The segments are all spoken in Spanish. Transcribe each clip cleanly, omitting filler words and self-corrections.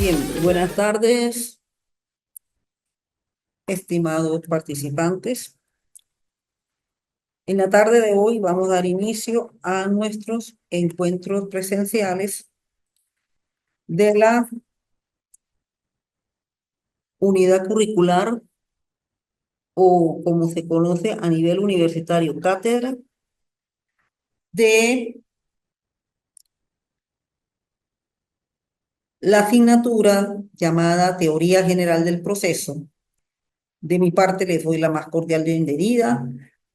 Bien, buenas tardes, estimados participantes. En la tarde de hoy vamos a dar inicio a nuestros encuentros presenciales de la unidad curricular o como se conoce a nivel universitario, cátedra de la asignatura llamada Teoría General del Proceso. De mi parte les doy la más cordial bienvenida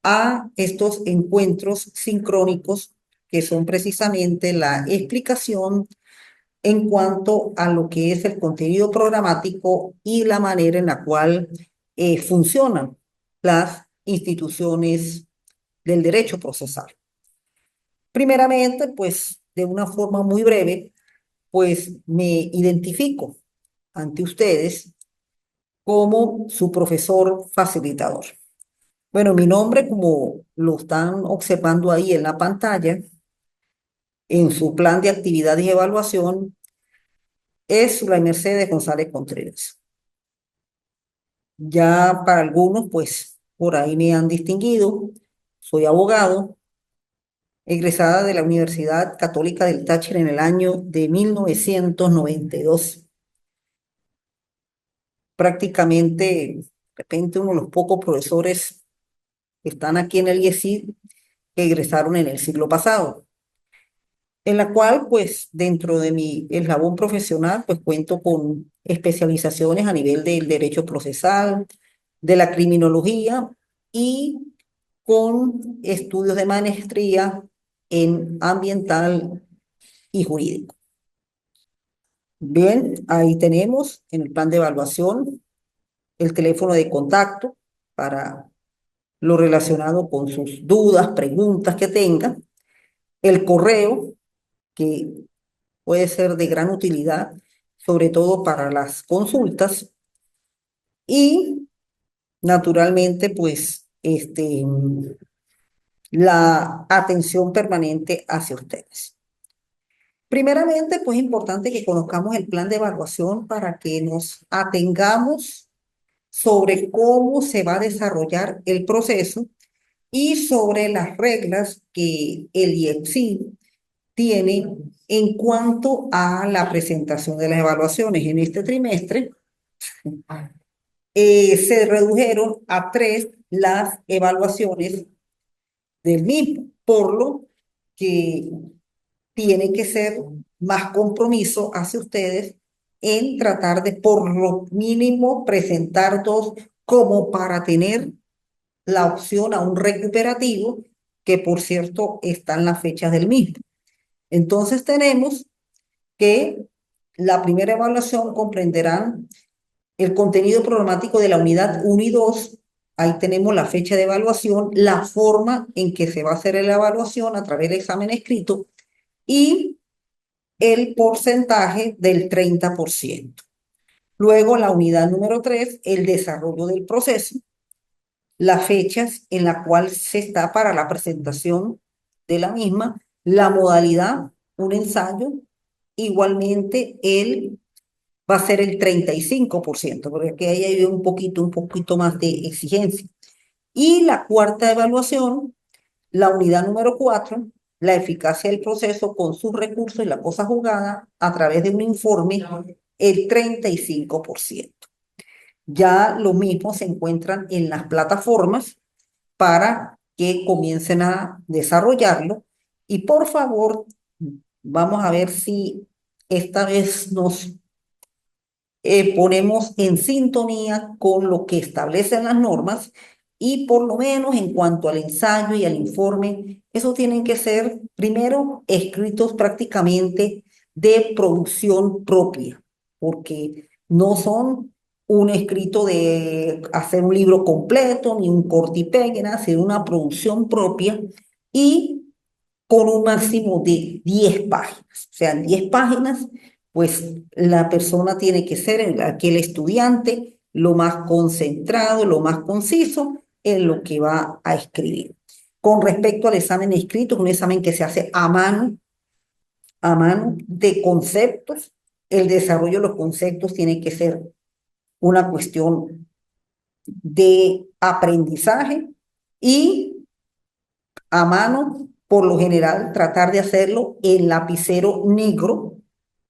a estos encuentros sincrónicos que son precisamente la explicación en cuanto a lo que es el contenido programático y la manera en la cual funcionan las instituciones del derecho procesal. Primeramente, pues de una forma muy breve, pues me identifico ante ustedes como su profesor facilitador. Bueno, mi nombre, como lo están observando ahí en la pantalla, en su plan de actividades y evaluación, es la Mercedes González Contreras. Ya para algunos, pues por ahí me han distinguido. Soy abogado, egresada de la Universidad Católica del Táchira en el año de 1992. Prácticamente, de repente, uno de los pocos profesores que están aquí en el IESID que egresaron en el siglo pasado, en la cual, pues, dentro de mi eslabón profesional, pues cuento con especializaciones a nivel del derecho procesal, de la criminología y con estudios de maestría en ambiental y jurídico. Bien, ahí tenemos en el plan de evaluación el teléfono de contacto para lo relacionado con sus dudas, preguntas que tenga, el correo que puede ser de gran utilidad, sobre todo para las consultas, y naturalmente, pues, la atención permanente hacia ustedes. Primeramente, pues es importante que conozcamos el plan de evaluación para que nos atengamos sobre cómo se va a desarrollar el proceso y sobre las reglas que el IEPSI tiene en cuanto a la presentación de las evaluaciones. En este trimestre se redujeron a 3 las evaluaciones del mismo, por lo que tiene que ser más compromiso hacia ustedes en tratar de por lo mínimo presentar 2 como para tener la opción a un recuperativo que por cierto están las fechas del mismo. Entonces tenemos que la primera evaluación comprenderá el contenido programático de la unidad 1 y 2. Ahí tenemos la fecha de evaluación, la forma en que se va a hacer la evaluación a través del examen escrito y el porcentaje del 30%. Luego, la unidad número 3, el desarrollo del proceso, las fechas en la cual se está para la presentación de la misma, la modalidad, un ensayo, igualmente el va a ser el 35%, porque aquí hay un poquito más de exigencia. Y la cuarta evaluación, la unidad número 4, la eficacia del proceso con sus recursos y la cosa juzgada a través de un informe, el 35%. Ya lo mismo se encuentran en las plataformas para que comiencen a desarrollarlo. Y por favor, vamos a ver si esta vez nos ponemos en sintonía con lo que establecen las normas y por lo menos en cuanto al ensayo y al informe, eso tienen que ser primero escritos prácticamente de producción propia, porque no son un escrito de hacer un libro completo, ni un corte y pegue, nada, sino una producción propia y con un máximo de 10 páginas. O sea, en 10 páginas, pues la persona tiene que ser, aquel estudiante, lo más concentrado, lo más conciso en lo que va a escribir. Con respecto al examen escrito, es un examen que se hace a mano de conceptos, el desarrollo de los conceptos tiene que ser una cuestión de aprendizaje y a mano, por lo general, tratar de hacerlo en lapicero negro,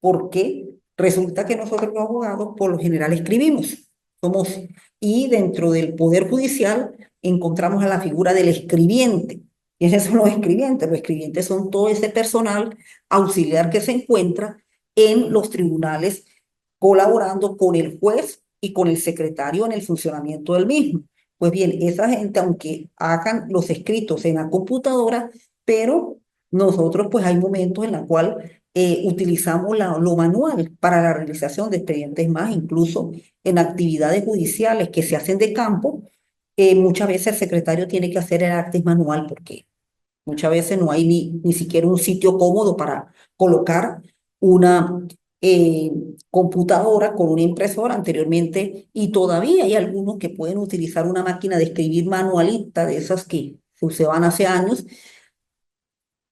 porque resulta que nosotros los abogados, por lo general, escribimos. Somos, y dentro del Poder Judicial encontramos a la figura del escribiente. ¿Y esos son los escribientes? Los escribientes son todo ese personal auxiliar que se encuentra en los tribunales colaborando con el juez y con el secretario en el funcionamiento del mismo. Pues bien, esa gente, aunque hagan los escritos en la computadora, pero nosotros pues hay momentos en los cuales utilizamos lo manual para la realización de expedientes más, incluso en actividades judiciales que se hacen de campo, muchas veces el secretario tiene que hacer el acta manual porque muchas veces no hay ni siquiera un sitio cómodo para colocar una computadora con una impresora anteriormente y todavía hay algunos que pueden utilizar una máquina de escribir manualita de esas que se usaban hace años,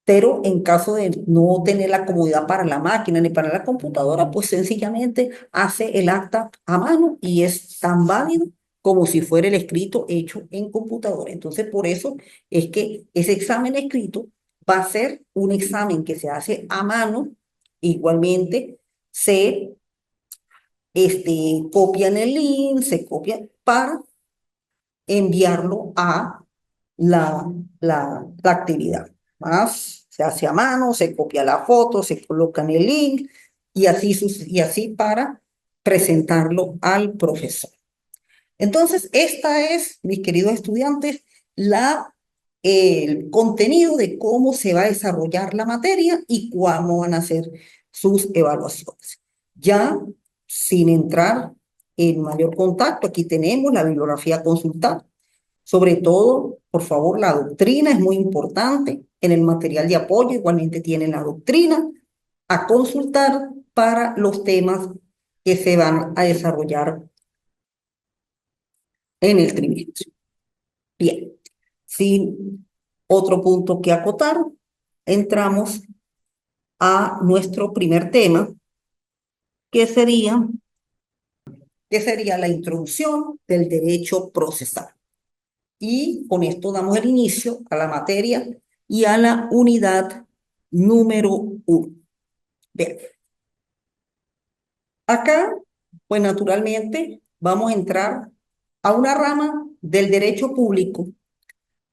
pero en caso de no tener la comodidad para la máquina ni para la computadora, pues sencillamente hace el acta a mano y es tan válido como si fuera el escrito hecho en computadora. Entonces, por eso es que ese examen escrito va a ser un examen que se hace a mano. Igualmente, se copia en el link, se copia para enviarlo a la actividad. Más se hace a mano, se copia la foto, se coloca en el link y así para presentarlo al profesor. Entonces, esta es, mis queridos estudiantes, el contenido de cómo se va a desarrollar la materia y cómo van a ser sus evaluaciones. Ya sin entrar en mayor contacto, aquí tenemos la bibliografía a consultar. Sobre todo, por favor, la doctrina es muy importante. En el material de apoyo igualmente tienen la doctrina a consultar para los temas que se van a desarrollar en el trimestre. Bien, sin otro punto que acotar, entramos a nuestro primer tema, que sería, que sería la introducción del derecho procesal. Y con esto damos el inicio a la materia y a la unidad número 1. Bien, acá, pues naturalmente vamos a entrar a una rama del derecho público,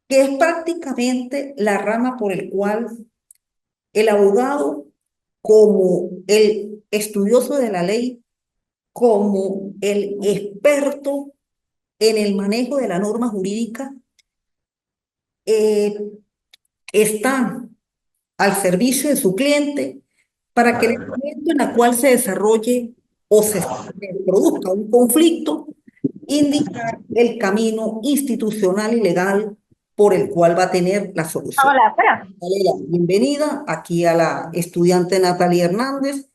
que es prácticamente la rama por el cual el abogado, como el estudioso de la ley, como el experto en el manejo de la norma jurídica, eh, está al servicio de su cliente para que en el momento en el cual se desarrolle o se produzca un conflicto, indicar el camino institucional y legal por el cual va a tener la solución. Hola, espera. Dale la bienvenida aquí a la estudiante Natalia Hernández.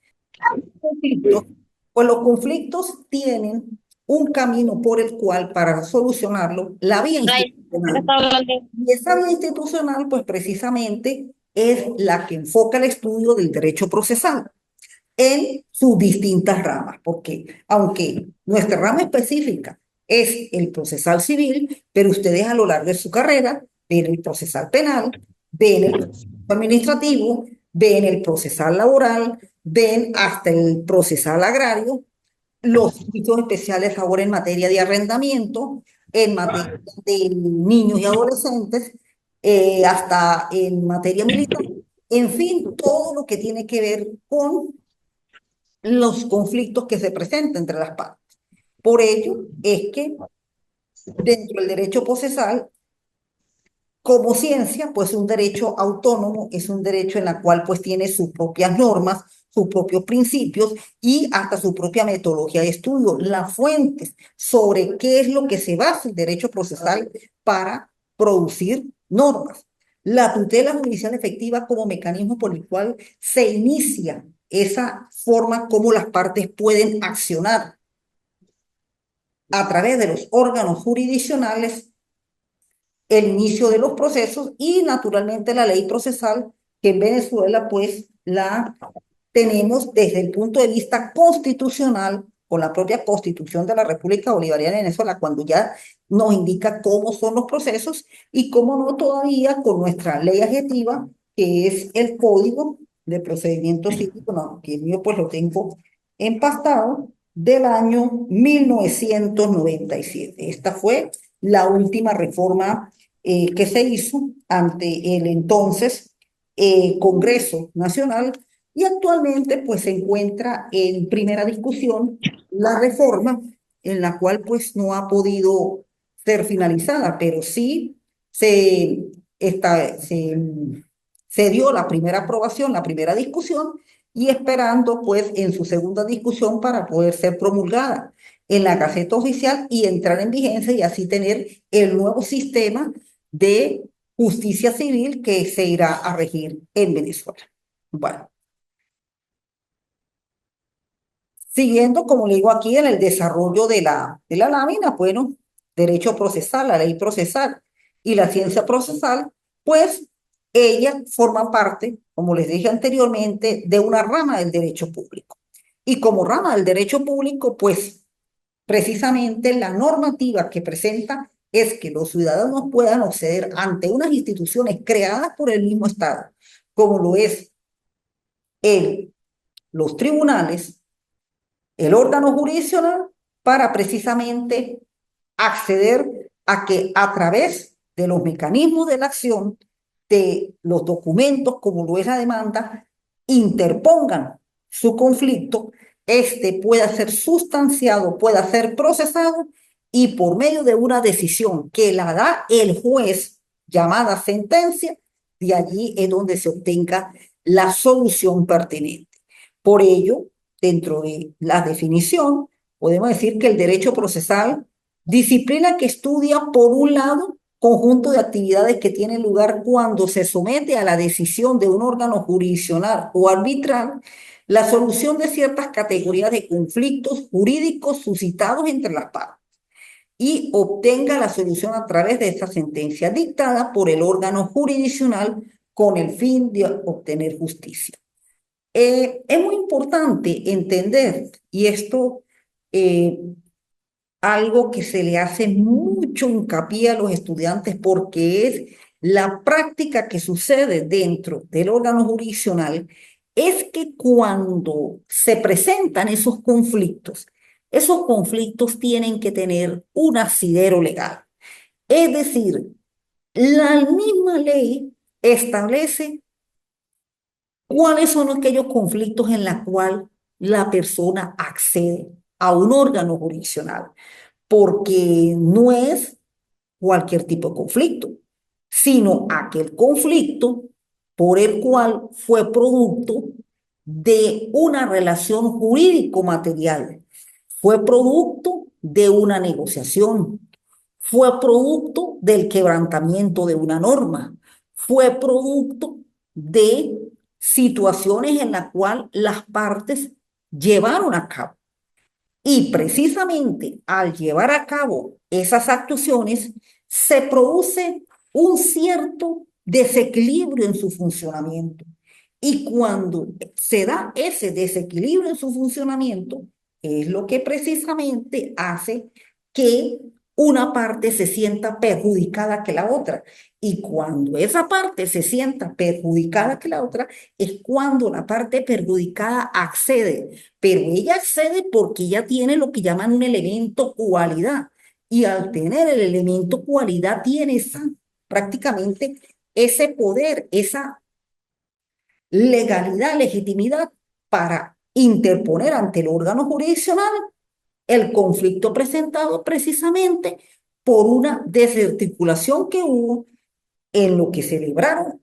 Conflictos, pues los conflictos tienen un camino por el cual para solucionarlo, la vía Ay, ¿qué institucional. está hablando? Y esa vía institucional, pues precisamente es la que enfoca el estudio del derecho procesal en sus distintas ramas, porque aunque nuestra rama específica es el procesal civil, pero ustedes a lo largo de su carrera ven el procesal penal, ven el procesal administrativo, ven el procesal laboral, ven hasta el procesal agrario, los juicios especiales ahora en materia de arrendamiento, en materia de niños y adolescentes, hasta en materia militar, en fin, todo lo que tiene que ver con los conflictos que se presentan entre las partes. Por ello es que dentro del derecho procesal, como ciencia, pues un derecho autónomo es un derecho en la cual pues tiene sus propias normas, sus propios principios y hasta su propia metodología de estudio, las fuentes sobre qué es lo que se basa el derecho procesal para producir normas. La tutela judicial efectiva como mecanismo por el cual se inicia esa forma como las partes pueden accionar a través de los órganos jurisdiccionales el inicio de los procesos y naturalmente la ley procesal que en Venezuela pues la tenemos desde el punto de vista constitucional, con la propia Constitución de la República Bolivariana de Venezuela, cuando ya nos indica cómo son los procesos y cómo no todavía con nuestra ley adjetiva, que es el Código de Procedimiento Cívico, no, que el mío pues lo tengo empastado, del año 1997. Esta fue la última reforma que se hizo ante el entonces Congreso Nacional y actualmente pues se encuentra en primera discusión la reforma en la cual pues no ha podido ser finalizada, pero sí se, se dio la primera aprobación, la primera discusión y esperando pues en su segunda discusión para poder ser promulgada en la Gaceta Oficial y entrar en vigencia y así tener el nuevo sistema de justicia civil que se irá a regir en Venezuela. Bueno, siguiendo, como le digo aquí, en el desarrollo de la lámina, bueno, derecho procesal, la ley procesal y la ciencia procesal, pues ella forma parte, como les dije anteriormente, de una rama del derecho público. Y como rama del derecho público, pues precisamente la normativa que presenta es que los ciudadanos puedan acceder ante unas instituciones creadas por el mismo Estado, como lo es el, los tribunales, el órgano jurisdiccional, para precisamente acceder a que a través de los mecanismos de la acción, de los documentos, como lo es la demanda, interpongan su conflicto, este pueda ser sustanciado, pueda ser procesado y por medio de una decisión que la da el juez llamada sentencia, de allí es donde se obtenga la solución pertinente. Por ello, dentro de la definición, podemos decir que el derecho procesal, disciplina que estudia, por un lado, conjunto de actividades que tienen lugar cuando se somete a la decisión de un órgano jurisdiccional o arbitral la solución de ciertas categorías de conflictos jurídicos suscitados entre las partes y obtenga la solución a través de esta sentencia dictada por el órgano jurisdiccional con el fin de obtener justicia. Es muy importante entender, y esto eh, algo que se le hace mucho hincapié a los estudiantes porque es la práctica que sucede dentro del órgano jurisdiccional, es que cuando se presentan esos conflictos tienen que tener un asidero legal. Es decir, la misma ley establece cuáles son aquellos conflictos en los cuales la persona accede a un órgano jurisdiccional porque no es cualquier tipo de conflicto, sino aquel conflicto por el cual fue producto de una relación jurídico-material, fue producto de una negociación, fue producto del quebrantamiento de una norma, fue producto de situaciones en las cuales las partes llevaron a cabo y precisamente al llevar a cabo esas actuaciones, se produce un cierto desequilibrio en su funcionamiento. Y cuando se da ese desequilibrio en su funcionamiento, es lo que precisamente hace que una parte se sienta perjudicada que la otra. Y cuando esa parte se sienta perjudicada que la otra, es cuando la parte perjudicada accede, pero ella accede porque ella tiene lo que llaman un elemento cualidad. Y al tener el elemento cualidad, tiene prácticamente ese poder, esa legalidad, legitimidad para interponer ante el órgano jurisdiccional el conflicto presentado precisamente por una desarticulación que hubo en lo que celebraron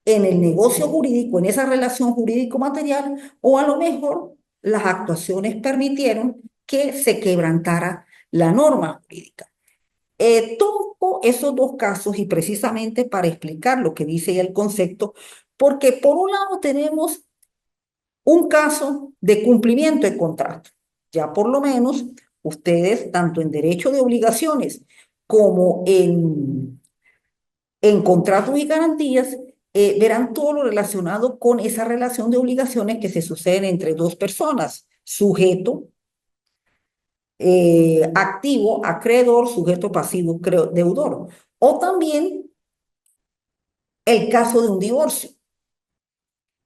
en el negocio jurídico, en esa relación jurídico-material, o a lo mejor las actuaciones permitieron que se quebrantara la norma jurídica. Toco esos dos casos y precisamente para explicar lo que dice el concepto, porque por un lado tenemos un caso de cumplimiento de contrato. Ya por lo menos ustedes, tanto en derecho de obligaciones como en contratos y garantías, verán todo lo relacionado con esa relación de obligaciones que se suceden entre dos personas, sujeto activo, acreedor, sujeto pasivo, deudor. O también el caso de un divorcio,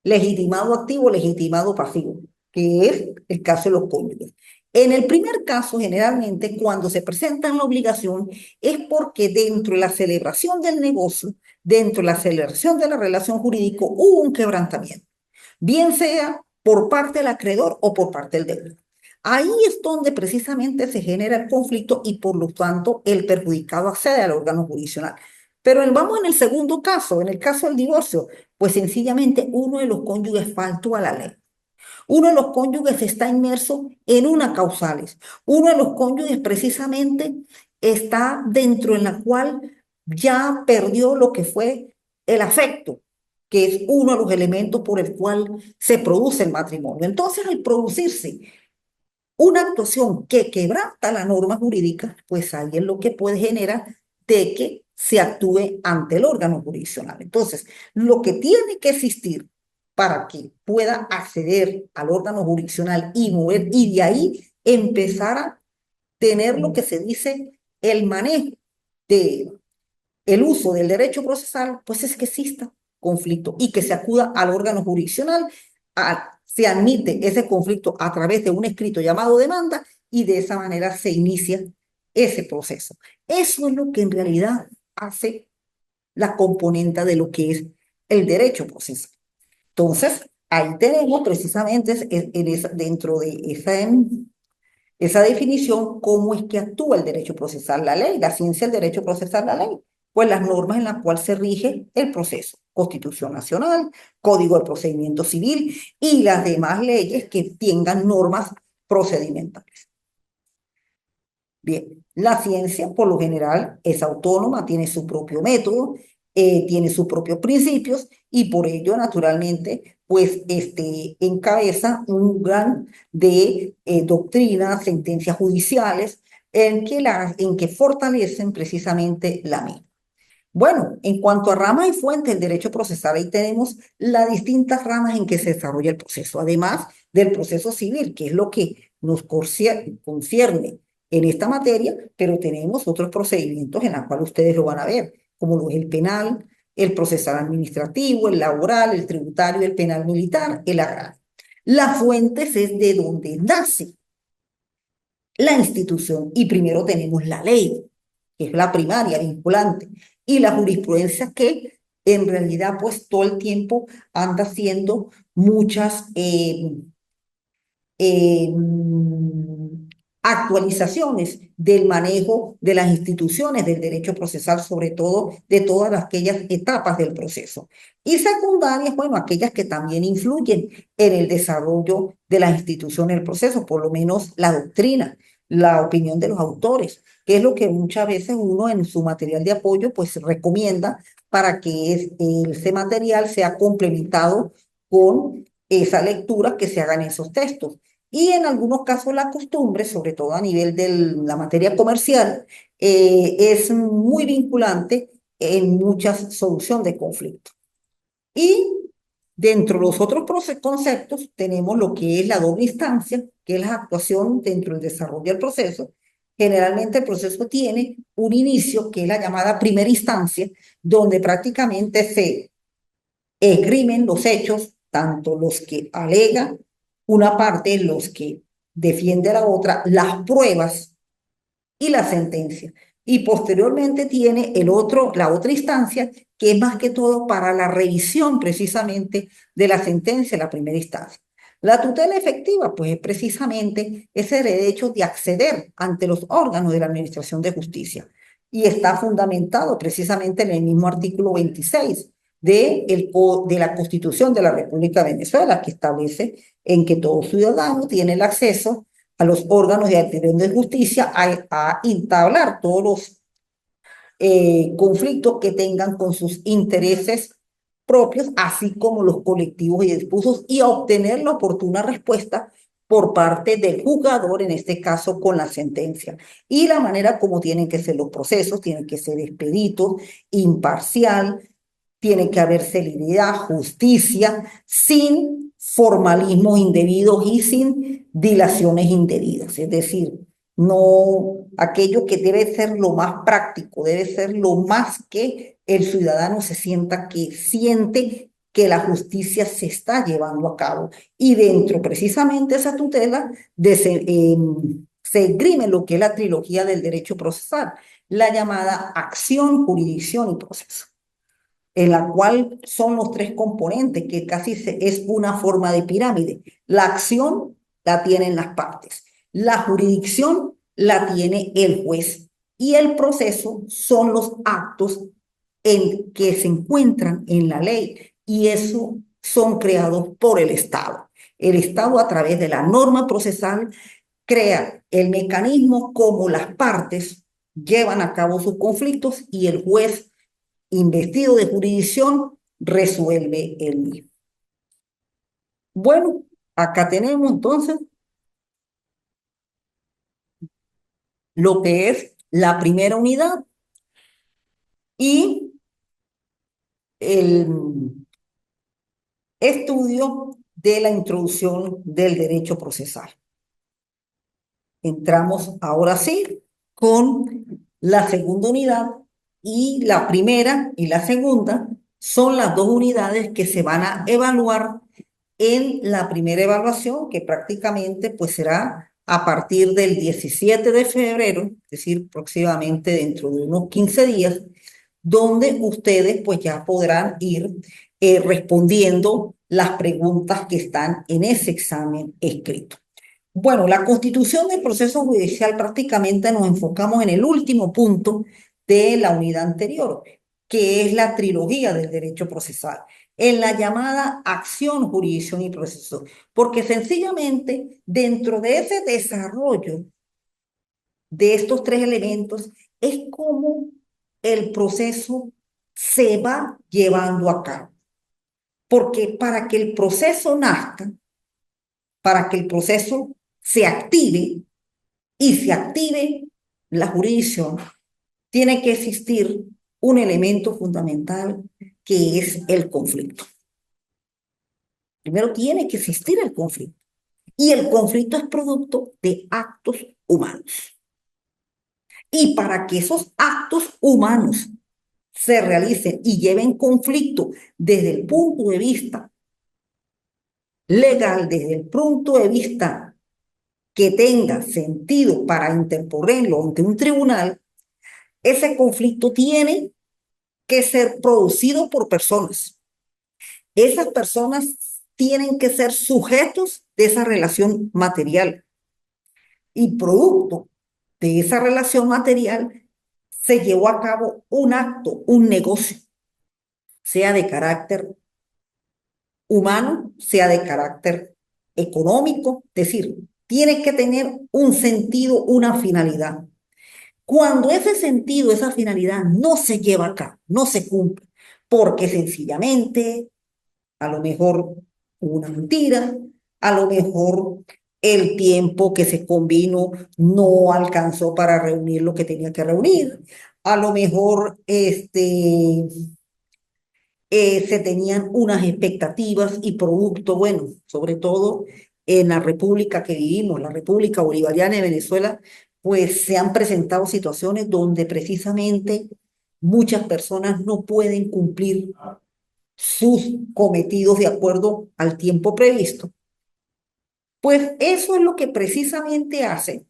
legitimado activo, legitimado pasivo, que es el caso de los cónyuges. En el primer caso, generalmente, cuando se presenta la obligación, es porque dentro de la celebración del negocio, dentro de la celebración de la relación jurídica, hubo un quebrantamiento, bien sea por parte del acreedor o por parte del deudor. Ahí es donde precisamente se genera el conflicto y por lo tanto el perjudicado accede al órgano jurisdiccional. Pero vamos en el segundo caso, en el caso del divorcio, pues sencillamente uno de los cónyuges faltó a la ley. Uno de los cónyuges está inmerso en una causales. Uno de los cónyuges precisamente está dentro en la cual ya perdió lo que fue el afecto, que es uno de los elementos por el cual se produce el matrimonio. Entonces, al producirse una actuación que quebranta la norma jurídica, pues ahí es lo que puede generar de que se actúe ante el órgano jurisdiccional. Entonces, lo que tiene que existir para que pueda acceder al órgano jurisdiccional y mover, y de ahí empezar a tener lo que se dice el manejo de el uso del derecho procesal, pues es que exista conflicto y que se acuda al órgano jurisdiccional, se admite ese conflicto a través de un escrito llamado demanda y de esa manera se inicia ese proceso. Eso es lo que en realidad hace la componente de lo que es el derecho procesal. Entonces, ahí tenemos precisamente dentro de esa definición, cómo es que actúa el derecho procesal, la ley, la ciencia del derecho procesal, la ley, pues las normas en las cuales se rige el proceso, Constitución Nacional, Código de Procedimiento Civil y las demás leyes que tengan normas procedimentales. Bien, la ciencia por lo general es autónoma, tiene su propio método, tiene sus propios principios y por ello naturalmente pues encabeza un gran de doctrinas, sentencias judiciales en que fortalecen precisamente la misma. Bueno, en cuanto a ramas y fuentes del derecho procesal, ahí tenemos las distintas ramas en que se desarrolla el proceso, además del proceso civil, que es lo que nos concierne en esta materia, pero tenemos otros procedimientos en los cuales ustedes lo van a ver, como lo es el penal, el procesal administrativo, el laboral, el tributario, el penal militar, el agrario. Las fuentes es de donde nace la institución y primero tenemos la ley, que es la primaria, vinculante, y la jurisprudencia que en realidad pues todo el tiempo anda haciendo muchas eh, actualizaciones del manejo de las instituciones del derecho procesal, sobre todo de todas aquellas etapas del proceso. Y secundarias, bueno, aquellas que también influyen en el desarrollo de las instituciones del proceso, por lo menos la doctrina, la opinión de los autores, que es lo que muchas veces uno en su material de apoyo pues recomienda para que ese material sea complementado con esa lectura que se haga en esos textos. Y en algunos casos la costumbre, sobre todo a nivel de la materia comercial, es muy vinculante en muchas solución de conflictos. Y dentro de los otros conceptos tenemos lo que es la doble instancia, que es la actuación dentro del desarrollo del proceso. Generalmente el proceso tiene un inicio, que es la llamada primera instancia, donde prácticamente se esgrimen los hechos, tanto los que alega una parte, los que defiende la otra, las pruebas y la sentencia. Y posteriormente tiene la otra instancia, que es más que todo para la revisión precisamente de la sentencia, la primera instancia. La tutela efectiva, pues es precisamente ese derecho de acceder ante los órganos de la Administración de Justicia. Y está fundamentado precisamente en el mismo artículo 26 de la Constitución de la República de Venezuela, que establece en que todo ciudadano tiene el acceso a los órganos de administración de justicia a entablar todos los conflictos que tengan con sus intereses propios, así como los colectivos y dispusos, y a obtener la oportuna respuesta por parte del juzgador, en este caso con la sentencia. Y la manera como tienen que ser los procesos, tienen que ser expeditos, imparcial, tiene que haber celeridad, justicia, sin formalismos indebidos y sin dilaciones indebidas. Es decir, no aquello que debe ser lo más práctico, debe ser lo más que el ciudadano se sienta que siente que la justicia se está llevando a cabo. Y dentro precisamente de esa tutela se esgrime lo que es la trilogía del derecho procesal, la llamada acción, jurisdicción y proceso, en la cual son los tres componentes, que es una forma de pirámide. La acción la tienen las partes, la jurisdicción la tiene el juez y el proceso son los actos en que se encuentran en la ley y eso son creados por el Estado. El Estado a través de la norma procesal crea el mecanismo como las partes llevan a cabo sus conflictos y el juez investido de jurisdicción resuelve el mismo. Bueno, acá tenemos entonces lo que es la primera unidad y el estudio de la introducción del derecho procesal. Entramos ahora sí con la segunda unidad y la primera y la segunda son las dos unidades que se van a evaluar en la primera evaluación, que prácticamente pues será a partir del 17 de febrero, es decir, próximamente dentro de unos 15 días, donde ustedes pues ya podrán ir respondiendo las preguntas que están en ese examen escrito. Bueno, la constitución del proceso judicial prácticamente nos enfocamos en el último punto de la unidad anterior, que es la trilogía del derecho procesal, en la llamada acción, jurisdicción y proceso, porque sencillamente dentro de ese desarrollo de estos tres elementos es como el proceso se va llevando a cabo. Porque para que el proceso nazca, para que el proceso se active y se active la jurisdicción, tiene que existir un elemento fundamental que es el conflicto. Primero tiene que existir el conflicto. Y el conflicto es producto de actos humanos. Y para que esos actos humanos se realicen y lleven conflicto desde el punto de vista legal, desde el punto de vista que tenga sentido para interponerlo ante un tribunal, ese conflicto tiene que ser producido por personas. Esas personas tienen que ser sujetos de esa relación material y producto de esa relación material se llevó a cabo un acto, un negocio, sea de carácter humano, sea de carácter económico, es decir, tiene que tener un sentido, una finalidad. Cuando ese sentido, esa finalidad no se lleva a cabo, no se cumple, porque sencillamente, a lo mejor una mentira, a lo mejor el tiempo que se convino no alcanzó para reunir lo que tenía que reunir, a lo mejor se tenían unas expectativas y producto, bueno, sobre todo en la república que vivimos, la República Bolivariana de Venezuela, pues se han presentado situaciones donde precisamente muchas personas no pueden cumplir sus cometidos de acuerdo al tiempo previsto. Pues eso es lo que precisamente hace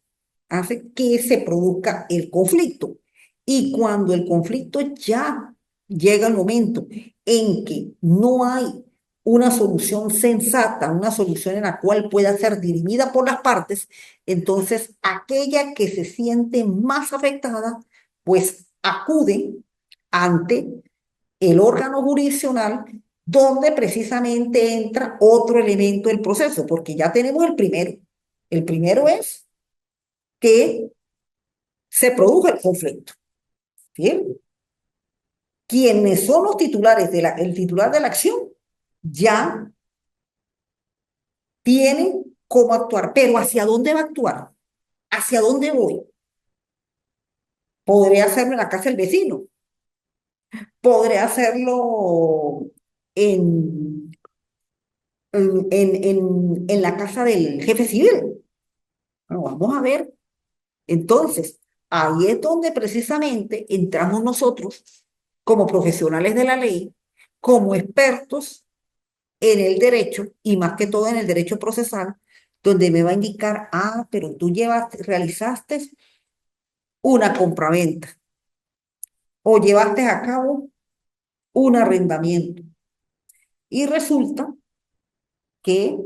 que se produzca el conflicto. Y cuando el conflicto ya llega el momento en que no hay una solución sensata, una solución en la cual pueda ser dirimida por las partes, entonces aquella que se siente más afectada, pues acude ante el órgano jurisdiccional donde precisamente entra otro elemento del proceso, porque ya tenemos el primero. El primero es que se produjo el conflicto. ¿Sí? Quienes son los titulares el titular de la acción ya tienen cómo actuar, pero ¿hacia dónde va a actuar? ¿Hacia dónde voy? Podría hacerlo en la casa del vecino, podré hacerlo en, en la casa del jefe civil. Bueno, vamos a ver. Entonces, ahí es donde precisamente entramos nosotros como profesionales de la ley, como expertos en el derecho y más que todo en el derecho procesal, donde me va a indicar, ah, pero tú realizaste una compraventa o llevaste a cabo un arrendamiento. Y resulta que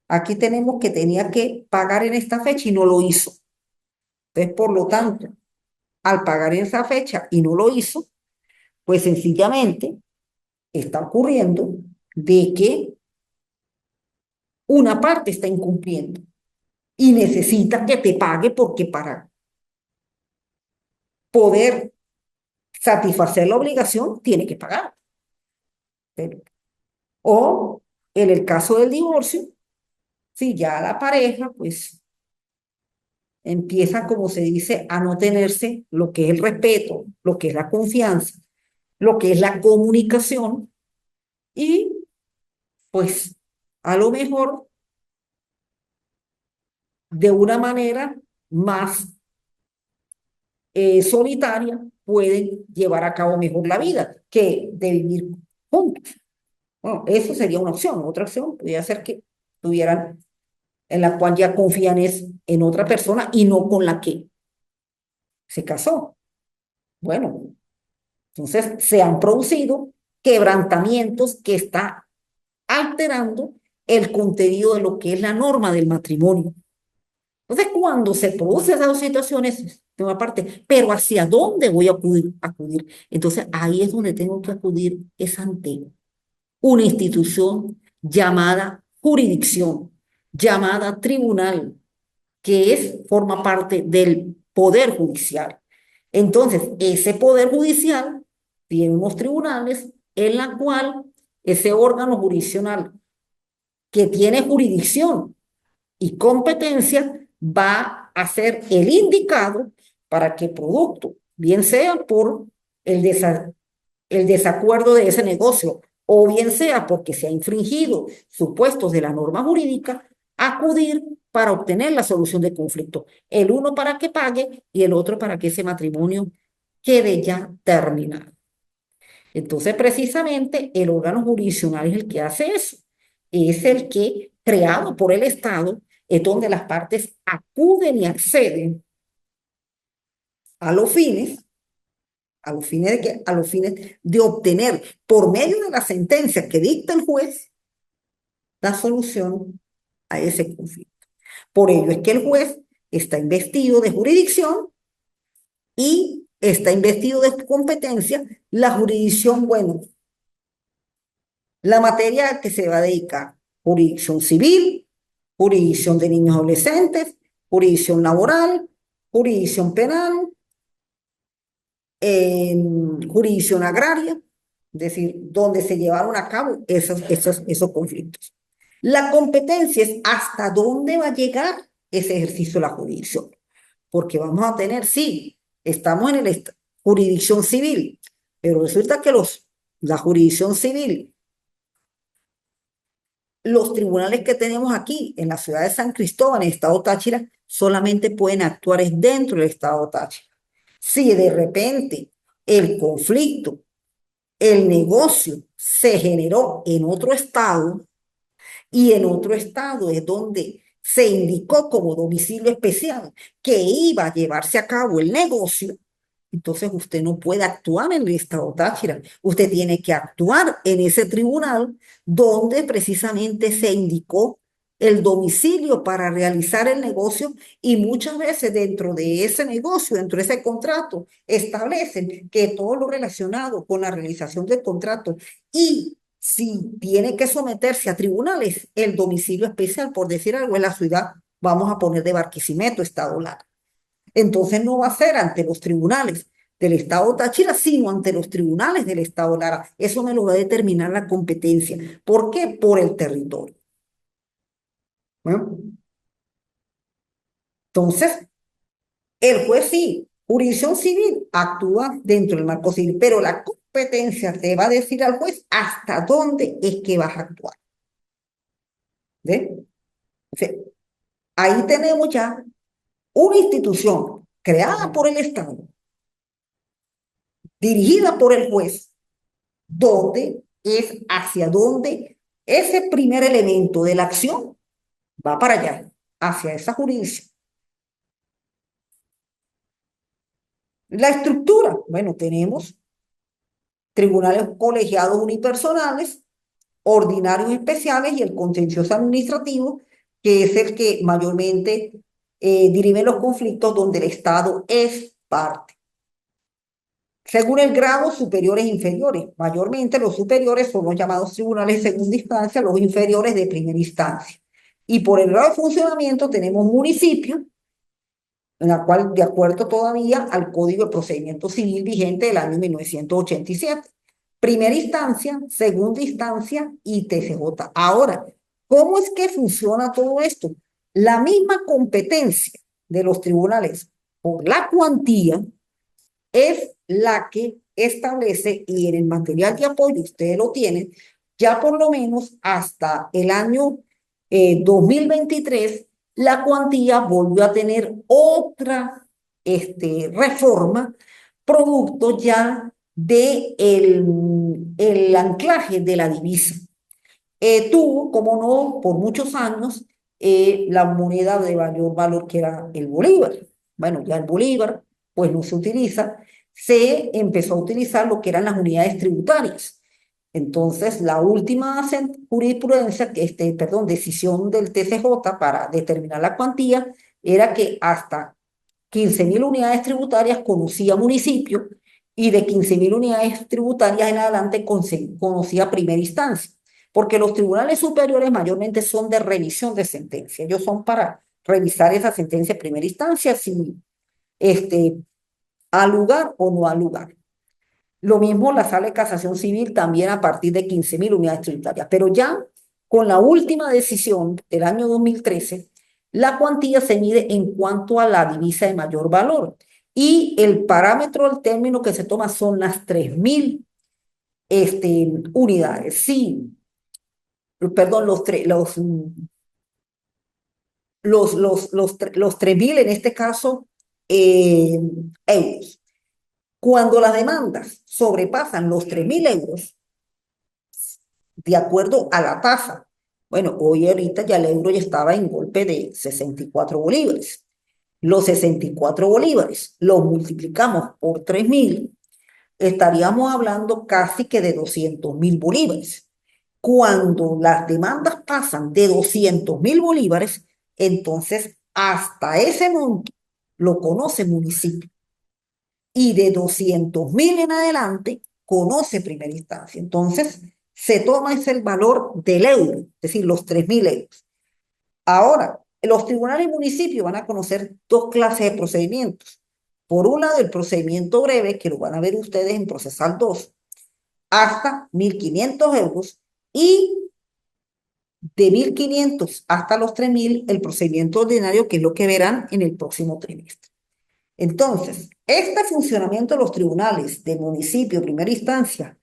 aquí tenemos que tenía que pagar en esta fecha y no lo hizo. Entonces, por lo tanto, al pagar en esa fecha y no lo hizo, pues sencillamente está ocurriendo de que una parte está incumpliendo y necesita que te pague porque para poder satisfacer la obligación tiene que pagar. O en el caso del divorcio, si ya la pareja pues empieza, como se dice, a no tenerse lo que es el respeto, lo que es la confianza, lo que es la comunicación y pues a lo mejor de una manera más solitaria pueden llevar a cabo mejor la vida que de vivir juntos. Bueno, eso sería una opción. Otra opción podría ser que tuvieran en la cual ya confían es en otra persona y no con la que se casó. Bueno, entonces se han producido quebrantamientos que está alterando el contenido de lo que es la norma del matrimonio. Entonces, cuando se producen esas dos situaciones, de una parte, pero ¿hacia dónde voy a acudir? Entonces, ahí es donde tengo que acudir, es ante una institución llamada jurisdicción, llamada tribunal, que forma parte del poder judicial. Entonces, ese poder judicial tiene unos tribunales en la cual ese órgano jurisdiccional que tiene jurisdicción y competencia va a ser el indicado para que producto, bien sea por el, desa el desacuerdo de ese negocio o bien sea porque se ha infringido supuestos de la norma jurídica, acudir para obtener la solución del conflicto. El uno para que pague y el otro para que ese matrimonio quede ya terminado. Entonces, precisamente, el órgano jurisdiccional es el que hace eso. Es el que, creado por el Estado, es donde las partes acuden y acceden a los fines, a los fines de obtener, por medio de la sentencia que dicta el juez, la solución a ese conflicto. Por ello es que el juez está investido de jurisdicción y está investido de competencia. La jurisdicción, bueno, la materia que se va a dedicar, jurisdicción civil, jurisdicción de niños y adolescentes, jurisdicción laboral, jurisdicción penal, jurisdicción agraria, es decir, donde se llevaron a cabo esos conflictos. La competencia es hasta dónde va a llegar ese ejercicio de la jurisdicción, porque vamos a tener, sí, estamos en la jurisdicción civil, pero resulta que la jurisdicción civil, los tribunales que tenemos aquí en la ciudad de San Cristóbal, en el estado Táchira, solamente pueden actuar dentro del estado Táchira. Si de repente el conflicto, el negocio se generó en otro estado y en otro estado es donde se indicó como domicilio especial que iba a llevarse a cabo el negocio, entonces usted no puede actuar en el estado Táchira. Usted tiene que actuar en ese tribunal donde precisamente se indicó el domicilio para realizar el negocio y muchas veces dentro de ese negocio, dentro de ese contrato, establecen que todo lo relacionado con la realización del contrato y si tiene que someterse a tribunales, el domicilio especial, por decir algo, en la ciudad, vamos a poner de Barquisimeto, Estado Lara. Entonces no va a ser ante los tribunales del Estado Táchira, sino ante los tribunales del Estado Lara. Eso me lo va a determinar la competencia. ¿Por qué? Por el territorio. Bueno, entonces, el juez sí, jurisdicción civil, actúa dentro del marco civil, pero la competencia te va a decir al juez hasta dónde es que vas a actuar. ¿Ve? O sea, ahí tenemos ya una institución creada por el Estado, dirigida por el juez, donde es hacia donde ese primer elemento de la acción va para allá, hacia esa jurisdicción. La estructura, bueno, tenemos tribunales colegiados unipersonales, ordinarios especiales y el contencioso administrativo, que es el que mayormente dirime los conflictos donde el Estado es parte. Según el grado, superiores e inferiores. Mayormente los superiores son los llamados tribunales de segunda instancia, los inferiores de primera instancia. Y por el grado de funcionamiento tenemos municipios, en la cual, de acuerdo todavía al Código de Procedimiento Civil vigente del año 1987. Primera instancia, segunda instancia y TCJ. Ahora, ¿cómo es que funciona todo esto? La misma competencia de los tribunales por la cuantía es la que establece, y en el material de apoyo ustedes lo tienen, ya por lo menos hasta el año 2023, la cuantía volvió a tener otra reforma, producto ya de el anclaje de la divisa. Tuvo, como no, por muchos años, la moneda de mayor valor que era el bolívar. Bueno, ya el bolívar, pues no se utiliza, se empezó a utilizar lo que eran las unidades tributarias. Entonces, la última jurisprudencia, perdón, decisión del TCJ para determinar la cuantía, era que hasta 15.000 unidades tributarias conocía municipio y de 15.000 unidades tributarias en adelante conocía primera instancia, porque los tribunales superiores mayormente son de revisión de sentencia. Ellos son para revisar esa sentencia de primera instancia si ha lugar o no ha lugar. Lo mismo la sala de casación civil también a partir de 15.000 unidades tributarias, pero ya con la última decisión del año 2013, la cuantía se mide en cuanto a la divisa de mayor valor y el parámetro del término que se toma son las 3.000 unidades. Sí, perdón, los 3.000 en este caso euros. Cuando las demandas sobrepasan los 3.000 euros, de acuerdo a la tasa, bueno, hoy ahorita ya el euro ya estaba en golpe de 64 bolívares. Los 64 bolívares los multiplicamos por 3.000, estaríamos hablando casi que de 200.000 bolívares. Cuando las demandas pasan de 200.000 bolívares, entonces hasta ese monto lo conoce el municipio. Y de 200.000 en adelante conoce primera instancia. Entonces se toma ese el valor del euro, es decir, los 3.000 euros. Ahora, los tribunales y municipios van a conocer dos clases de procedimientos. Por un lado, el procedimiento breve, que lo van a ver ustedes en Procesal 2, hasta 1.500 euros, y de 1.500 hasta los 3.000, el procedimiento ordinario, que es lo que verán en el próximo trimestre. Entonces, este funcionamiento de los tribunales de municipio, primera instancia,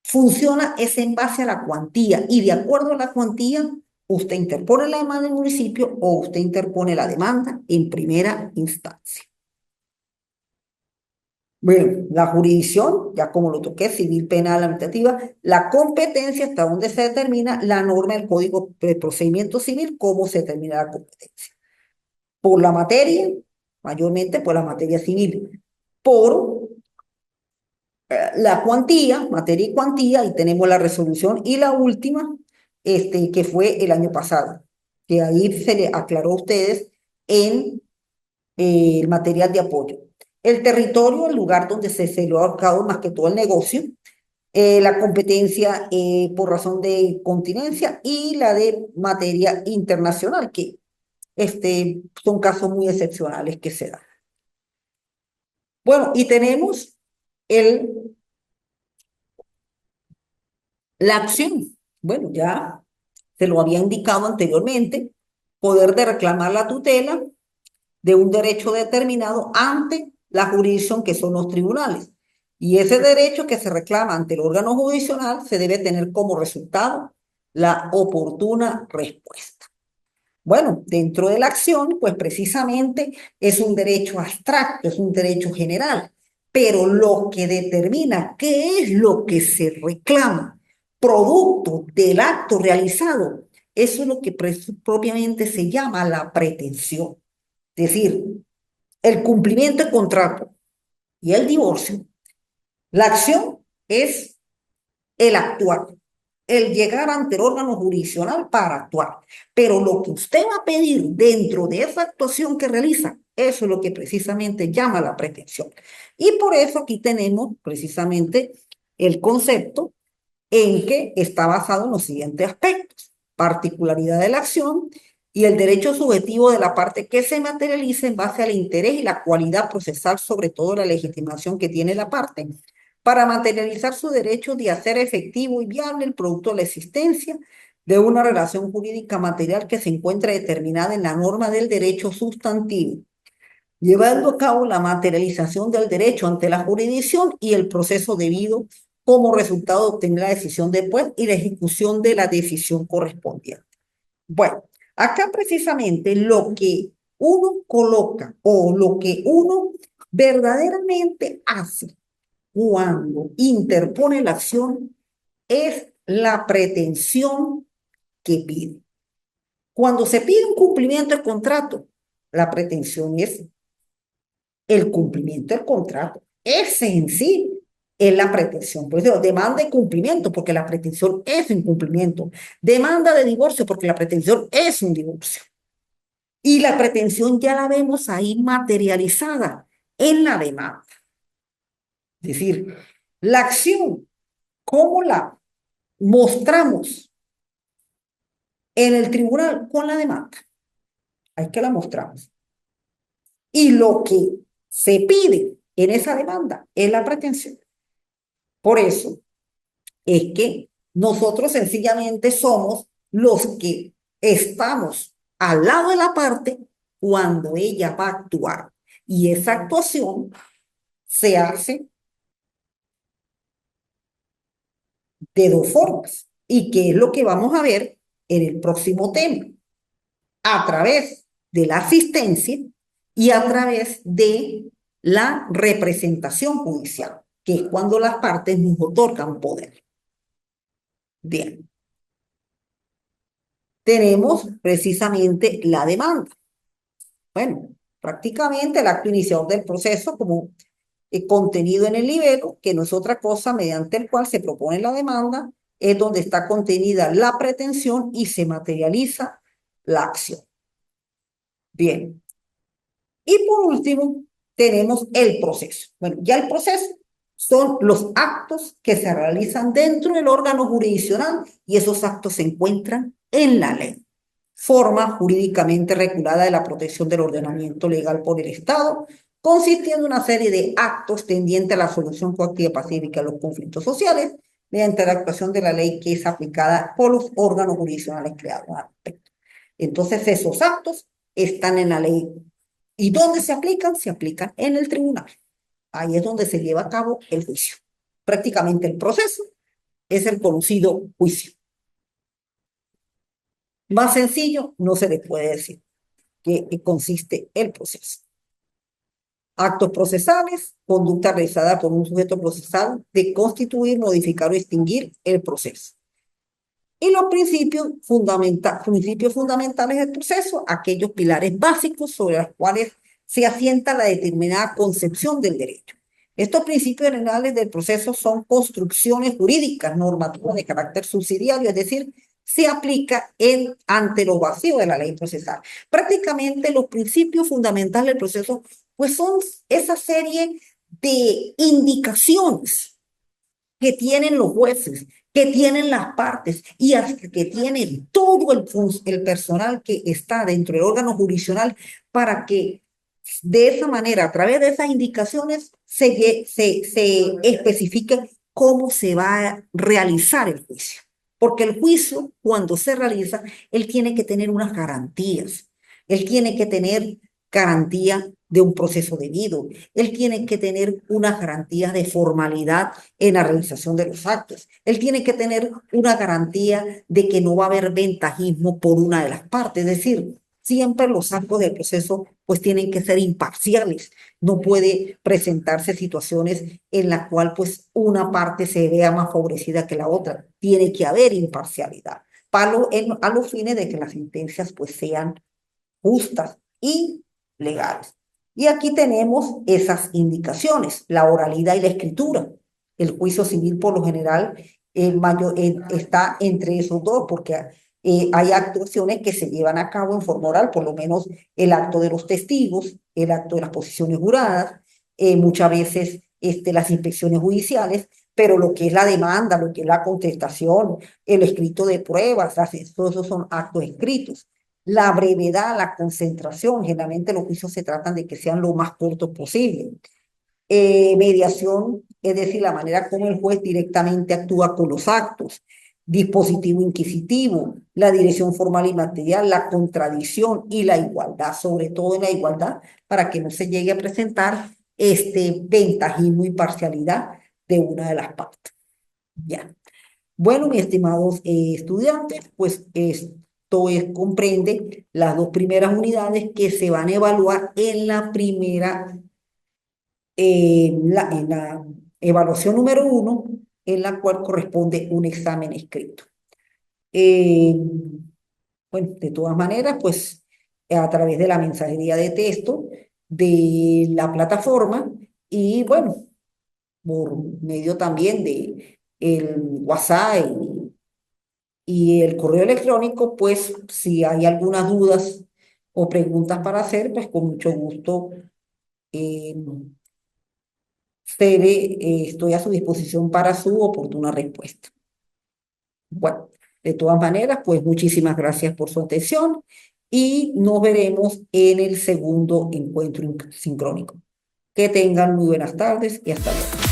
funciona es en base a la cuantía, y de acuerdo a la cuantía, usted interpone la demanda en el municipio o usted interpone la demanda en primera instancia. Bueno, la jurisdicción, ya como lo toqué, civil, penal, administrativa, la competencia, hasta donde se determina la norma del Código de Procedimiento Civil, cómo se determina la competencia. Por la materia, mayormente por la materia civil, por la cuantía, materia y cuantía, y tenemos la resolución, y la última, que fue el año pasado, que ahí se le aclaró a ustedes en el material de apoyo. El territorio, el lugar donde se celebró a cabo más que todo el negocio, la competencia por razón de continencia y la de materia internacional, que son casos muy excepcionales que se dan. Bueno, y tenemos la acción. Bueno, ya se lo había indicado anteriormente, poder de reclamar la tutela de un derecho determinado ante la jurisdicción que son los tribunales. Y ese derecho que se reclama ante el órgano jurisdiccional se debe tener como resultado la oportuna respuesta. Bueno, dentro de la acción, pues precisamente es un derecho abstracto, es un derecho general, pero lo que determina qué es lo que se reclama, producto del acto realizado, eso es lo que propiamente se llama la pretensión. Es decir, el cumplimiento del contrato y el divorcio, la acción es el actuar, el llegar ante el órgano jurisdiccional para actuar. Pero lo que usted va a pedir dentro de esa actuación que realiza, eso es lo que precisamente llama la pretensión. Y por eso aquí tenemos precisamente el concepto en que está basado en los siguientes aspectos: particularidad de la acción y el derecho subjetivo de la parte que se materializa en base al interés y la cualidad procesal, sobre todo la legitimación que tiene la parte, para materializar su derecho de hacer efectivo y viable el producto de la existencia de una relación jurídica material que se encuentra determinada en la norma del derecho sustantivo, llevando a cabo la materialización del derecho ante la jurisdicción y el proceso debido como resultado de obtener la decisión después y la ejecución de la decisión correspondiente. Bueno, acá precisamente lo que uno coloca o lo que uno verdaderamente hace cuando interpone la acción es la pretensión que pide. Cuando se pide un cumplimiento del contrato, la pretensión es el cumplimiento del contrato. Ese en sí es la pretensión. Por eso demanda de cumplimiento, porque la pretensión es un cumplimiento. Demanda de divorcio, porque la pretensión es un divorcio. Y la pretensión ya la vemos ahí materializada en la demanda. Es decir, la acción, ¿cómo la mostramos en el tribunal? Con la demanda. Hay que la mostramos. Y lo que se pide en esa demanda es la pretensión. Por eso es que nosotros sencillamente somos los que estamos al lado de la parte cuando ella va a actuar. Y esa actuación se hace de dos formas. ¿Y qué es lo que vamos a ver en el próximo tema? A través de la asistencia y a través de la representación judicial, que es cuando las partes nos otorgan poder. Bien, tenemos precisamente la demanda. Bueno, prácticamente el acto iniciador del proceso como contenido en el libelo, que no es otra cosa mediante el cual se propone la demanda, es donde está contenida la pretensión y se materializa la acción. Bien. Y por último, tenemos el proceso. Bueno, ya el proceso son los actos que se realizan dentro del órgano jurisdiccional y esos actos se encuentran en la ley. Forma jurídicamente regulada de la protección del ordenamiento legal por el Estado, consistiendo en una serie de actos tendientes a la solución coactiva y pacífica de los conflictos sociales mediante la actuación de la ley que es aplicada por los órganos jurisdiccionales creados al respecto. Entonces, esos actos están en la ley. ¿Y dónde se aplican? Se aplican en el tribunal. Ahí es donde se lleva a cabo el juicio. Prácticamente el proceso es el conocido juicio. Más sencillo no se le puede decir que consiste el proceso. Actos procesales, conducta realizada por un sujeto procesal de constituir, modificar o extinguir el proceso. Y los principios fundamentales del proceso, aquellos pilares básicos sobre los cuales se asienta la determinada concepción del derecho. Estos principios generales del proceso son construcciones jurídicas, normativas de carácter subsidiario, es decir, se aplica ante los vacíos de la ley procesal. Prácticamente los principios fundamentales del proceso pues son esa serie de indicaciones que tienen los jueces, que tienen las partes y hasta que tienen todo el personal que está dentro del órgano jurisdiccional para que de esa manera, a través de esas indicaciones, se especifique cómo se va a realizar el juicio. Porque el juicio, cuando se realiza, él tiene que tener unas garantías, él tiene que tener garantía de un proceso debido. Él tiene que tener unas garantías de formalidad en la realización de los actos. Él tiene que tener una garantía de que no va a haber ventajismo por una de las partes. Es decir, siempre los actos del proceso pues tienen que ser imparciales. No puede presentarse situaciones en las cuales pues una parte se vea más favorecida que la otra. Tiene que haber imparcialidad a los fines de que las sentencias pues sean justas y legales. Y aquí tenemos esas indicaciones, la oralidad y la escritura. El juicio civil por lo general está entre esos dos, porque hay actuaciones que se llevan a cabo en forma oral, por lo menos el acto de los testigos, el acto de las posiciones juradas, muchas veces las inspecciones judiciales, pero lo que es la demanda, lo que es la contestación, el escrito de pruebas, todos esos son actos escritos. La brevedad, la concentración, generalmente los juicios se tratan de que sean lo más cortos posible. Mediación, es decir, la manera como el juez directamente actúa con los actos. Dispositivo inquisitivo, la dirección formal y material, la contradicción y la igualdad, sobre todo en la igualdad, para que no se llegue a presentar este ventajismo y parcialidad de una de las partes. Ya. Bueno, mis estimados estudiantes, pues comprende las dos primeras unidades que se van a evaluar en la primera, en la evaluación número 1, en la cual corresponde un examen escrito. Eh, bueno, de todas maneras, pues a través de la mensajería de texto de la plataforma y bueno, por medio también de el WhatsApp y el correo electrónico, pues si hay algunas dudas o preguntas para hacer, pues con mucho gusto eh, estoy a su disposición para su oportuna respuesta. Bueno, de todas maneras, pues muchísimas gracias por su atención y nos veremos en el segundo encuentro sincrónico. Que tengan muy buenas tardes y hasta luego.